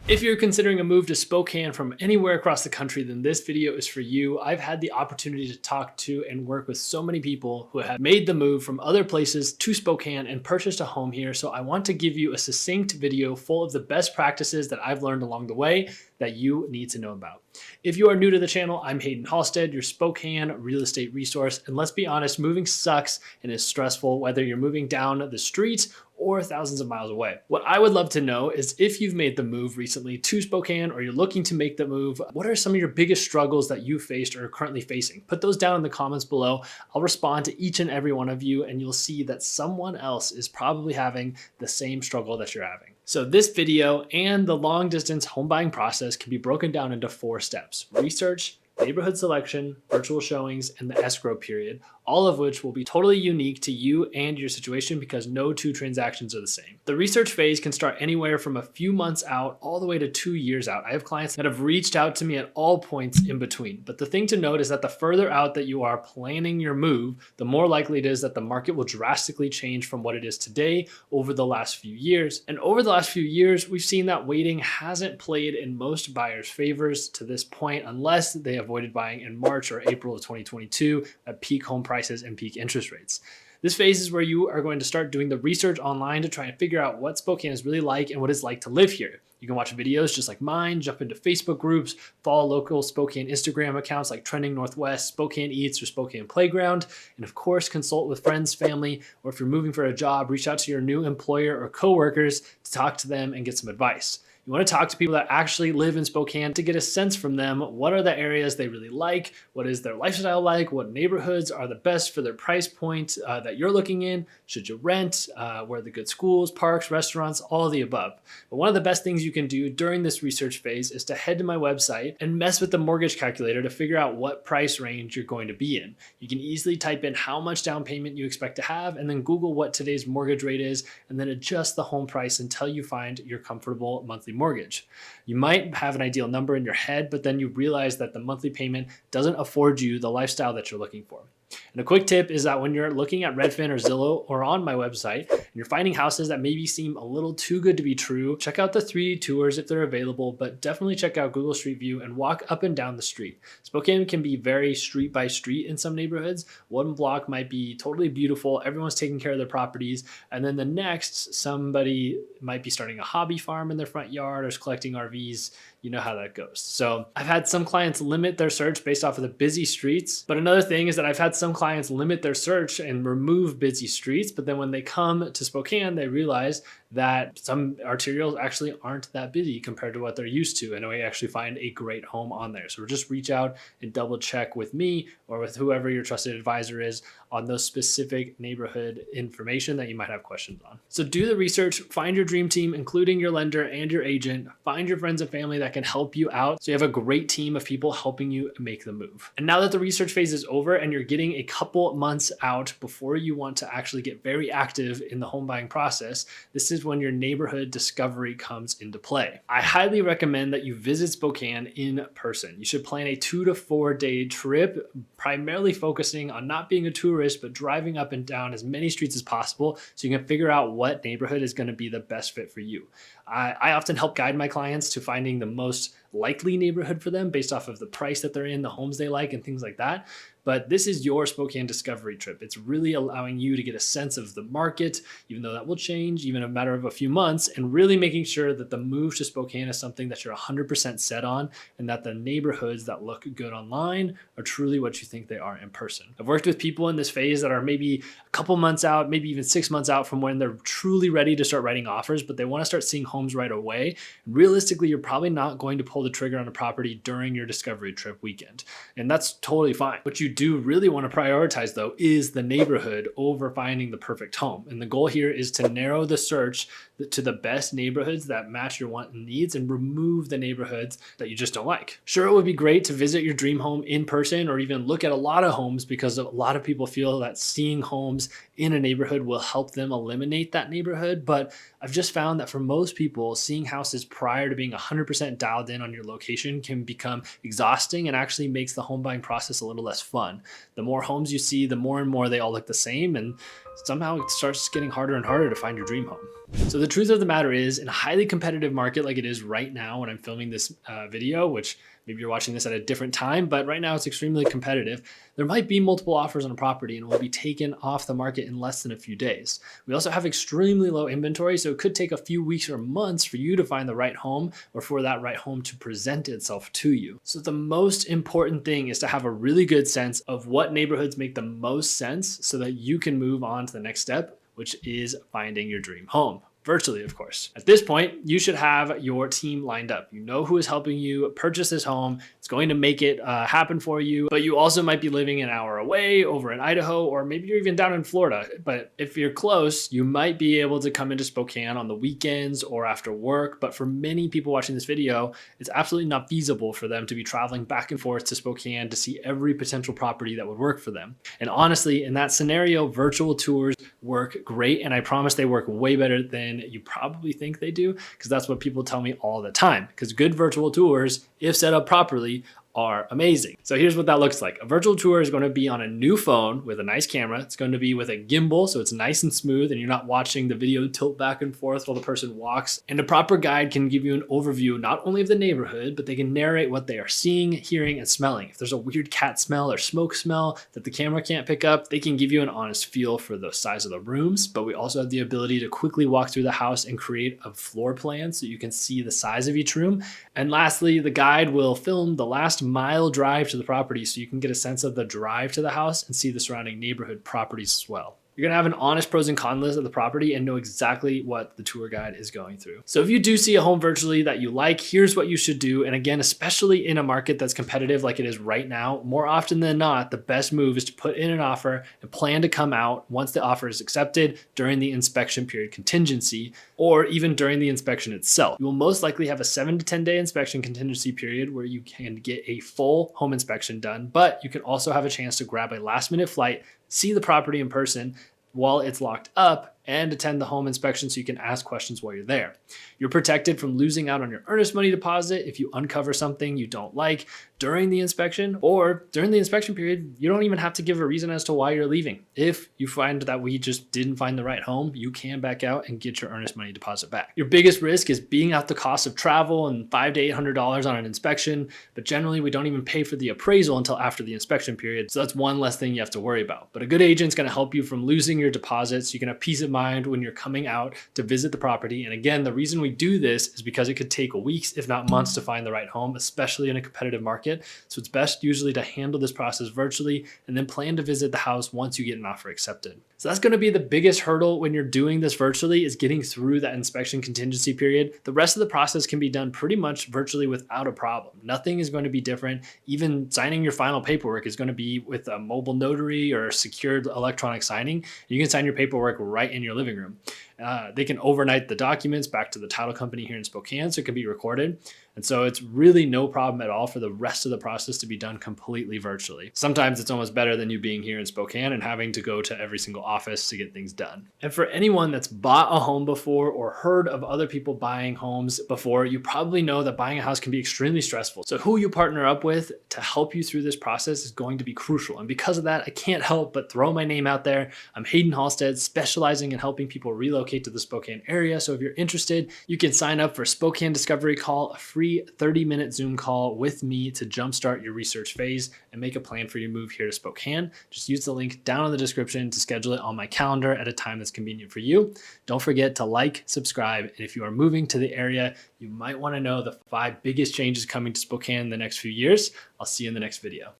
If you're considering a move to Spokane from anywhere across the country, then this video is for you. I've had the opportunity to talk to and work with so many people who have made the move from other places to Spokane and purchased a home here. So I want to give you a succinct video full of the best practices that I've learned along the way that you need to know about. If you are new to the channel, I'm Haydn Halsted, your Spokane real estate resource. And let's be honest, moving sucks and is stressful, whether you're moving down the street or thousands of miles away. What I would love to know is if you've made the move recently to Spokane or you're looking to make the move, what are some of your biggest struggles that you faced or are currently facing? Put those down in the comments below. I'll respond to each and every one of you, and you'll see that someone else is probably having the same struggle that you're having. So this video and the long distance home buying process can be broken down into 4 steps: research, neighborhood selection, virtual showings, and the escrow period, all of which will be totally unique to you and your situation because no 2 transactions are the same. The research phase can start anywhere from a few months out all the way to 2 years out. I have clients that have reached out to me at all points in between. But the thing to note is that the further out that you are planning your move, the more likely it is that the market will drastically change from what it is today over the last few years. And over the last few years, we've seen that waiting hasn't played in most buyers' favors to this point, unless they avoided buying in March or April of 2022 at peak home prices and peak interest rates. This phase is where you are going to start doing the research online to try and figure out what Spokane is really like and what it's like to live here. You can watch videos just like mine, jump into Facebook groups, follow local Spokane Instagram accounts like Trending Northwest, Spokane Eats, or Spokane Playground, and of course, consult with friends, family, or if you're moving for a job, reach out to your new employer or coworkers to talk to them and get some advice. You want to talk to people that actually live in Spokane to get a sense from them. What are the areas they really like? What is their lifestyle like? What neighborhoods are the best for their price point that you're looking in? Should you rent? Where are the good schools, parks, restaurants, all of the above. But one of the best things you can do during this research phase is to head to my website and mess with the mortgage calculator to figure out what price range you're going to be in. You can easily type in how much down payment you expect to have and then Google what today's mortgage rate is and then adjust the home price until you find your comfortable monthly mortgage. You might have an ideal number in your head, but then you realize that the monthly payment doesn't afford you the lifestyle that you're looking for. And a quick tip is that when you're looking at Redfin or Zillow or on my website, and you're finding houses that maybe seem a little too good to be true, check out the 3D tours if they're available, but definitely check out Google Street View and walk up and down the street. Spokane can be very street by street in some neighborhoods. One block might be totally beautiful, everyone's taking care of their properties, and then the next, somebody might be starting a hobby farm in their front yard or is collecting RVs. You know how that goes. So I've had some clients limit their search based off of the busy streets. But another thing is that I've had some clients limit their search and remove busy streets. But then when they come to Spokane, they realize that some arterials actually aren't that busy compared to what they're used to. And we actually find a great home on there. So just reach out and double check with me or with whoever your trusted advisor is on those specific neighborhood information that you might have questions on. So do the research, find your dream team, including your lender and your agent, find your friends and family that can help you out so you have a great team of people helping you make the move. And now that the research phase is over and you're getting a couple months out before you want to actually get very active in the home buying process, this is when your neighborhood discovery comes into play. I highly recommend that you visit Spokane in person. You should plan a 2 to 4 day trip, primarily focusing on not being a tourist, but driving up and down as many streets as possible so you can figure out what neighborhood is going to be the best fit for you. I often help guide my clients to finding the most likely neighborhood for them based off of the price that they're in, the homes they like, and things like that. But this is your Spokane discovery trip. It's really allowing you to get a sense of the market, even though that will change even in a matter of a few months, and really making sure that the move to Spokane is something that you're 100% set on and that the neighborhoods that look good online are truly what you think they are in person. I've worked with people in this phase that are maybe a couple months out, maybe even 6 months out from when they're truly ready to start writing offers, but they want to start seeing homes right away. Realistically, you're probably not going to pull the trigger on a property during your discovery trip weekend, and that's totally fine. What you do really want to prioritize though is the neighborhood over finding the perfect home. And the goal here is to narrow the search to the best neighborhoods that match your want and needs and remove the neighborhoods that you just don't like. Sure, it would be great to visit your dream home in person or even look at a lot of homes because a lot of people feel that seeing homes in a neighborhood will help them eliminate that neighborhood. But I've just found that for most people, seeing houses prior to being 100% dialed in on your location can become exhausting and actually makes the home buying process a little less fun. The more homes you see, the more and more they all look the same. And somehow it starts getting harder and harder to find your dream home. So the truth of the matter is, in a highly competitive market like it is right now when I'm filming this video, which maybe you're watching this at a different time, but right now it's extremely competitive. There might be multiple offers on a property and it will be taken off the market in less than a few days. We also have extremely low inventory, so it could take a few weeks or months for you to find the right home or for that right home to present itself to you. So the most important thing is to have a really good sense of what neighborhoods make the most sense so that you can move on to the next step, which is finding your dream home. Virtually, of course. At this point, you should have your team lined up. You know who is helping you purchase this home. It's going to make it happen for you, but you also might be living an hour away over in Idaho, or maybe you're even down in Florida. But if you're close, you might be able to come into Spokane on the weekends or after work. But for many people watching this video, it's absolutely not feasible for them to be traveling back and forth to Spokane to see every potential property that would work for them. And honestly, in that scenario, virtual tours work great. And I promise they work way better than you probably think they do, because that's what people tell me all the time. Because good virtual tours, if set up properly, are amazing. So here's what that looks like. A virtual tour is going to be on a new phone with a nice camera. It's going to be with a gimbal, so it's nice and smooth and you're not watching the video tilt back and forth while the person walks. And a proper guide can give you an overview not only of the neighborhood, but they can narrate what they are seeing, hearing, and smelling. If there's a weird cat smell or smoke smell that the camera can't pick up, they can give you an honest feel for the size of the rooms. But we also have the ability to quickly walk through the house and create a floor plan so you can see the size of each room. And lastly, the guide will film the last mile drive to the property so you can get a sense of the drive to the house and see the surrounding neighborhood properties as well. You're gonna have an honest pros and cons list of the property and know exactly what the tour guide is going through. So if you do see a home virtually that you like, here's what you should do. And again, especially in a market that's competitive like it is right now, more often than not, the best move is to put in an offer and plan to come out once the offer is accepted during the inspection period contingency, or even during the inspection itself. You will most likely have a 7 to 10 day inspection contingency period where you can get a full home inspection done, but you can also have a chance to grab a last minute flight, see the property in person while it's locked up, and attend the home inspection so you can ask questions while you're there. You're protected from losing out on your earnest money deposit if you uncover something you don't like during the inspection, or during the inspection period, you don't even have to give a reason as to why you're leaving. If you find that we just didn't find the right home, you can back out and get your earnest money deposit back. Your biggest risk is being out the cost of travel and $500 to $800 on an inspection, but generally we don't even pay for the appraisal until after the inspection period, so that's one less thing you have to worry about. But a good agent's gonna help you from losing your deposits. You can have peace of mind when you're coming out to visit the property. And again, the reason we do this is because it could take weeks, if not months, to find the right home, especially in a competitive market. So it's best usually to handle this process virtually and then plan to visit the house once you get an offer accepted. So that's going to be the biggest hurdle when you're doing this virtually, is getting through that inspection contingency period. The rest of the process can be done pretty much virtually without a problem. Nothing is going to be different. Even signing your final paperwork is going to be with a mobile notary or secured electronic signing. You can sign your paperwork right in your living room. They can overnight the documents back to the title company here in Spokane, so it can be recorded. And so it's really no problem at all for the rest of the process to be done completely virtually. Sometimes it's almost better than you being here in Spokane and having to go to every single office to get things done. And for anyone that's bought a home before or heard of other people buying homes before, you probably know that buying a house can be extremely stressful. So who you partner up with to help you through this process is going to be crucial. And because of that, I can't help but throw my name out there. I'm Haydn Halsted, specializing in helping people relocate to the Spokane area. So if you're interested, you can sign up for Spokane Discovery Call, a free 30-minute Zoom call with me to jumpstart your research phase and make a plan for your move here to Spokane. Just use the link down in the description to schedule it on my calendar at a time that's convenient for you. Don't forget to like, subscribe, and if you are moving to the area, you might want to know the 5 biggest changes coming to Spokane in the next few years. I'll see you in the next video.